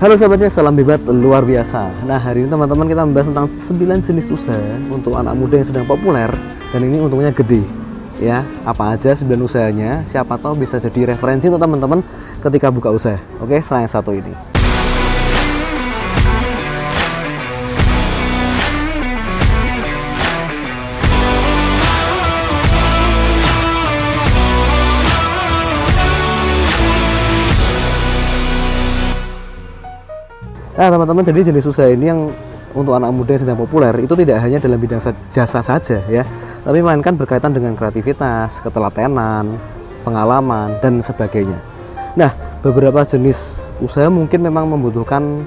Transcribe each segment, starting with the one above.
Halo sahabatnya, salam hebat luar biasa. Nah, hari ini teman-teman kita membahas tentang 9 jenis usaha untuk anak muda yang sedang populer dan ini untungnya gede. Ya, apa aja 9 usahanya? Siapa tahu bisa jadi referensi untuk teman-teman ketika buka usaha. Oke, setelah yang satu ini. Nah teman-teman, jadi jenis usaha ini yang untuk anak muda yang sedang populer itu tidak hanya dalam bidang jasa saja ya, tapi melainkan berkaitan dengan kreativitas, ketelatenan, pengalaman, dan sebagainya. Nah, beberapa jenis usaha mungkin memang membutuhkan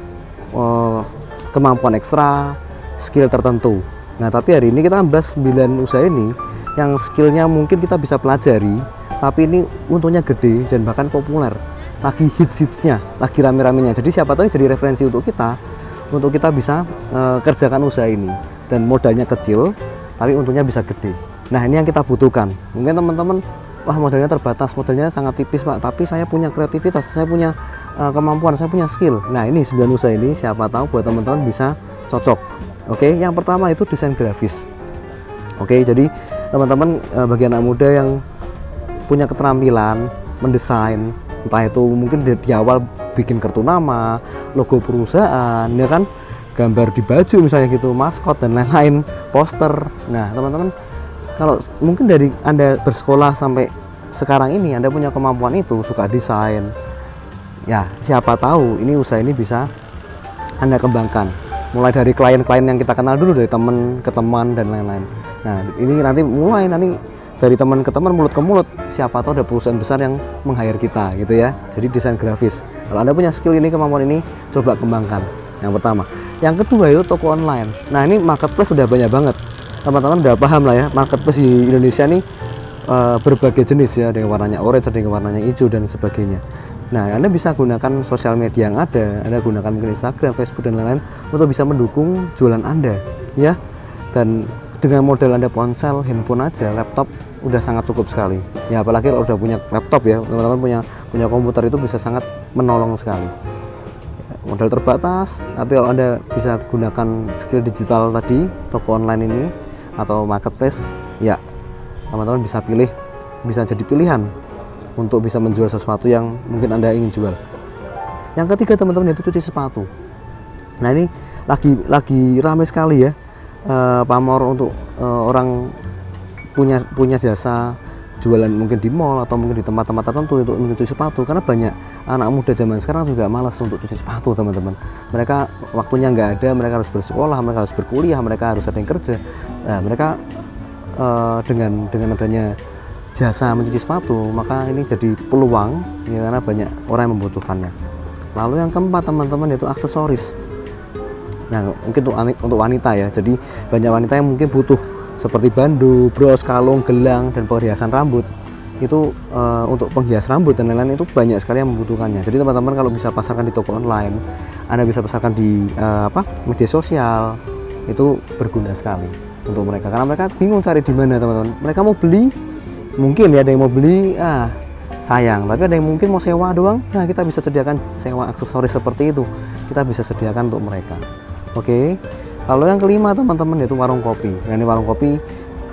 kemampuan ekstra, skill tertentu. Nah, tapi hari ini kita bahas 9 usaha ini yang skillnya mungkin kita bisa pelajari, tapi ini untungnya gede dan bahkan populer. Lagi hits-hitsnya, lagi rame-ramenya. Jadi siapa tahu ini jadi referensi untuk kita bisa kerjakan usaha ini. Dan modalnya kecil, tapi untungnya bisa gede. Nah ini yang kita butuhkan. Mungkin teman-teman, wah modalnya terbatas, modalnya sangat tipis Pak, tapi saya punya kreativitas, saya punya kemampuan, saya punya skill. Nah ini 9 usaha ini siapa tahu buat teman-teman bisa cocok. Oke, yang pertama itu desain grafis. Oke, jadi teman-teman bagi anak muda yang punya keterampilan mendesain, entah itu mungkin di awal bikin kartu nama, logo perusahaan, ya kan, gambar di baju misalnya gitu, maskot dan lain-lain, poster. Nah teman-teman, kalau mungkin dari Anda bersekolah sampai sekarang ini Anda punya kemampuan itu, suka desain, ya siapa tahu ini usaha ini bisa Anda kembangkan. Mulai dari klien-klien yang kita kenal dulu, dari teman ke teman dan lain-lain. Nah ini nanti dari teman ke teman, mulut ke mulut, siapa tahu ada perusahaan besar yang meng-hire kita gitu ya. Jadi desain grafis, kalau Anda punya skill ini, kemampuan ini, coba kembangkan. Yang pertama. Yang kedua itu toko online. Nah ini marketplace sudah banyak banget, teman-teman udah paham lah ya, marketplace di Indonesia nih berbagai jenis ya, ada yang warnanya orange, ada yang warnanya hijau dan sebagainya. Nah Anda bisa gunakan sosial media yang ada, Anda gunakan mungkin Instagram, Facebook dan lain-lain untuk bisa mendukung jualan Anda ya. Dan dengan modal Anda ponsel, handphone aja, laptop udah sangat cukup sekali ya, apalagi kalau udah punya laptop ya teman-teman, punya komputer itu bisa sangat menolong sekali. Modal terbatas, tapi kalau Anda bisa gunakan skill digital tadi, toko online ini atau marketplace, ya teman-teman bisa jadi pilihan untuk bisa menjual sesuatu yang mungkin Anda ingin jual. Yang ketiga teman-teman itu cuci sepatu. Nah ini lagi ramai sekali ya, pamor untuk orang punya jasa jualan mungkin di mall atau mungkin di tempat-tempat tertentu untuk mencuci sepatu, karena banyak anak muda zaman sekarang juga malas untuk cuci sepatu teman-teman. Mereka waktunya nggak ada, mereka harus bersekolah, mereka harus berkuliah, mereka harus ada yang kerja. Nah, mereka dengan adanya jasa mencuci sepatu, maka ini jadi peluang ya, karena banyak orang yang membutuhkannya. Lalu yang keempat teman-teman itu aksesoris. Nah mungkin untuk wanita ya, jadi banyak wanita yang mungkin butuh seperti bandu, bros, kalung, gelang, dan perhiasan rambut. Itu untuk penghias rambut dan lain-lain itu banyak sekali yang membutuhkannya. Jadi teman-teman kalau bisa pasarkan di toko online, Anda bisa pasarkan di media sosial, itu berguna sekali untuk mereka, karena mereka bingung cari di mana teman-teman. Mereka mau beli, mungkin ya ada yang mau beli, sayang, tapi ada yang mungkin mau sewa doang. Nah kita bisa sediakan sewa aksesoris seperti itu, kita bisa sediakan untuk mereka. Oke. Kalau yang kelima teman-teman yaitu warung kopi. Nah ini warung kopi,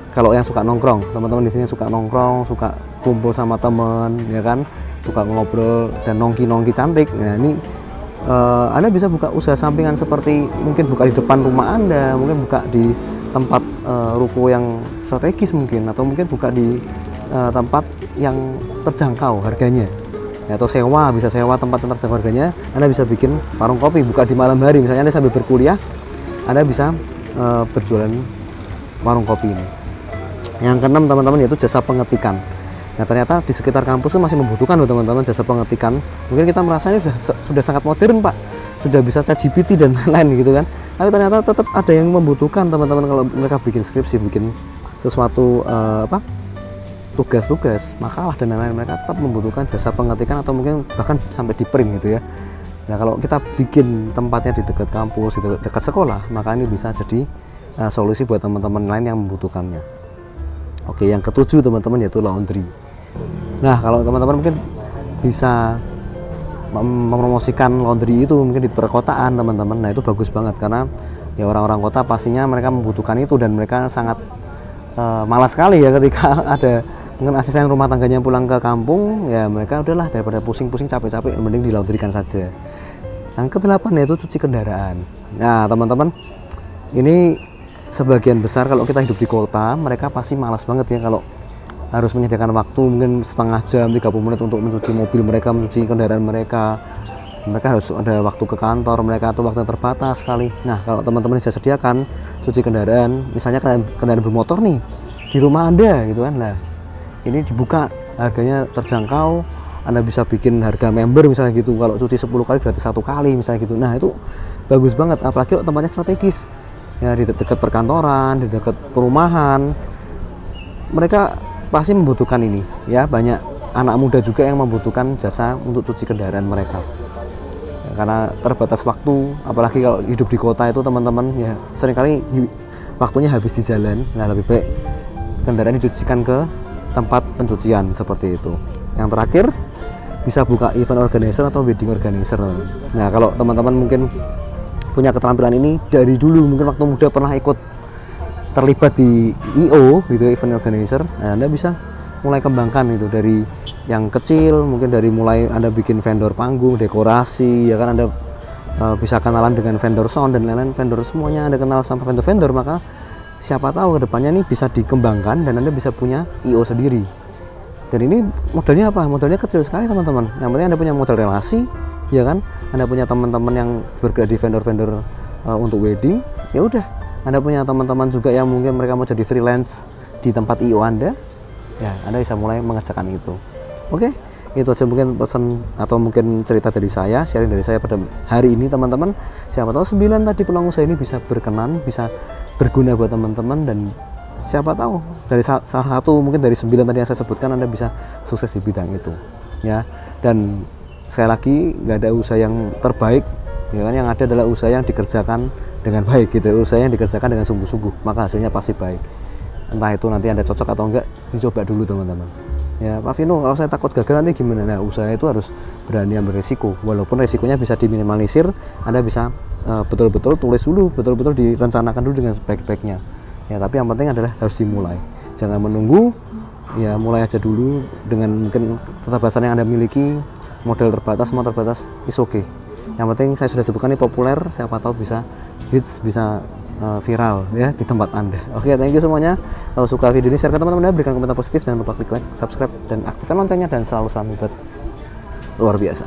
kalau yang suka nongkrong, teman-teman di sini suka nongkrong, suka kumpul sama teman, ya kan, suka ngobrol dan nongki cantik. Nah ini Anda bisa buka usaha sampingan seperti mungkin buka di depan rumah Anda, mungkin buka di tempat ruko yang strategis mungkin, atau mungkin buka di tempat yang terjangkau harganya. Ya, atau bisa sewa tempat yang terjangkau harganya. Anda bisa bikin warung kopi, buka di malam hari, misalnya Anda sambil berkuliah, Anda bisa berjualan warung kopi ini. Yang keenam teman-teman yaitu jasa pengetikan. Nah ternyata di sekitar kampus itu masih membutuhkan loh teman-teman jasa pengetikan. Mungkin kita merasa ini sudah sangat modern Pak, sudah bisa ChatGPT dan lain-lain gitu kan. Tapi ternyata tetap ada yang membutuhkan teman-teman kalau mereka bikin skripsi, bikin sesuatu tugas-tugas, makalah dan lain-lain, mereka tetap membutuhkan jasa pengetikan atau mungkin bahkan sampai di print gitu ya. Nah kalau kita bikin tempatnya di dekat kampus, di dekat sekolah, maka ini bisa jadi solusi buat teman-teman lain yang membutuhkannya. Oke, yang ketujuh teman-teman yaitu laundry. Nah kalau teman-teman mungkin bisa mempromosikan laundry itu mungkin di perkotaan teman-teman. Nah itu bagus banget karena ya orang-orang kota pastinya mereka membutuhkan itu dan mereka sangat malas sekali ya ketika ada mungkin asisten rumah tangganya pulang ke kampung, ya mereka udahlah daripada pusing-pusing capek-capek mending dilaundrykan saja. Yang ke-8 yaitu cuci kendaraan. Nah teman-teman, ini sebagian besar kalau kita hidup di kota mereka pasti malas banget ya kalau harus menyediakan waktu mungkin setengah jam 30 menit untuk mencuci mobil mereka, mencuci kendaraan mereka. Mereka harus ada waktu ke kantor mereka atau waktu yang terbatas sekali. Nah kalau teman-teman bisa sediakan cuci kendaraan, misalnya kendaraan bermotor nih di rumah Anda gitu kan, nah ini dibuka harganya terjangkau, Anda bisa bikin harga member misalnya gitu, kalau cuci 10 kali gratis 1 kali misalnya gitu. Nah itu bagus banget, apalagi kalau tempatnya strategis ya, di dekat perkantoran, di dekat perumahan, mereka pasti membutuhkan ini ya. Banyak anak muda juga yang membutuhkan jasa untuk cuci kendaraan mereka ya, karena terbatas waktu, apalagi kalau hidup di kota itu teman-teman ya seringkali waktunya habis di jalan. Nah lebih baik kendaraan dicucikan ke tempat pencucian seperti itu. Yang terakhir bisa buka event organizer atau wedding organizer. Nah kalau teman-teman mungkin punya keterampilan ini dari dulu, mungkin waktu muda pernah ikut terlibat di IO gitu, event organizer, nah Anda bisa mulai kembangkan itu dari yang kecil, mungkin dari mulai Anda bikin vendor panggung, dekorasi ya kan, Anda bisa kenalan dengan vendor sound dan lain-lain, vendor semuanya Anda kenal sampai vendor-vendor, maka siapa tahu kedepannya ini bisa dikembangkan dan Anda bisa punya IO sendiri. Dan ini modalnya apa? Modalnya kecil sekali teman-teman. Yang penting Anda punya modal relasi, ya kan? Anda punya teman-teman yang bergerak di vendor-vendor untuk wedding, ya udah. Anda punya teman-teman juga yang mungkin mereka mau jadi freelance di tempat IO Anda, ya Anda bisa mulai mengerjakan itu. Oke, itu aja mungkin pesan atau mungkin cerita dari saya, sharing dari saya pada hari ini teman-teman. Siapa tahu 9 tadi peluang usaha ini bisa berkenan, bisa berguna buat teman-teman, dan siapa tahu dari salah satu mungkin dari 9 tadi yang saya sebutkan Anda bisa sukses di bidang itu ya. Dan sekali lagi nggak ada usaha yang terbaik ya kan, yang ada adalah usaha yang dikerjakan dengan baik gitu, usaha yang dikerjakan dengan sungguh-sungguh maka hasilnya pasti baik. Entah itu nanti Anda cocok atau enggak, dicoba dulu teman-teman ya. Pak Vino, kalau saya takut gagal nanti gimana? Nah usaha itu harus berani ambil resiko, walaupun resikonya bisa diminimalisir. Anda bisa betul-betul tulis dulu, betul-betul direncanakan dulu dengan sebaik-baiknya ya. Tapi yang penting adalah harus dimulai, jangan menunggu ya, mulai aja dulu dengan mungkin keterbatasan yang Anda miliki, modal terbatas, semua terbatas, is okay. Yang penting saya sudah sebutkan ini populer, siapa tahu bisa hits, bisa viral ya di tempat Anda. Oke, thank you semuanya. Kalau suka video ini share ke teman-teman, berikan komentar positif, jangan lupa klik like, subscribe dan aktifkan loncengnya, dan selalu salam hebat luar biasa.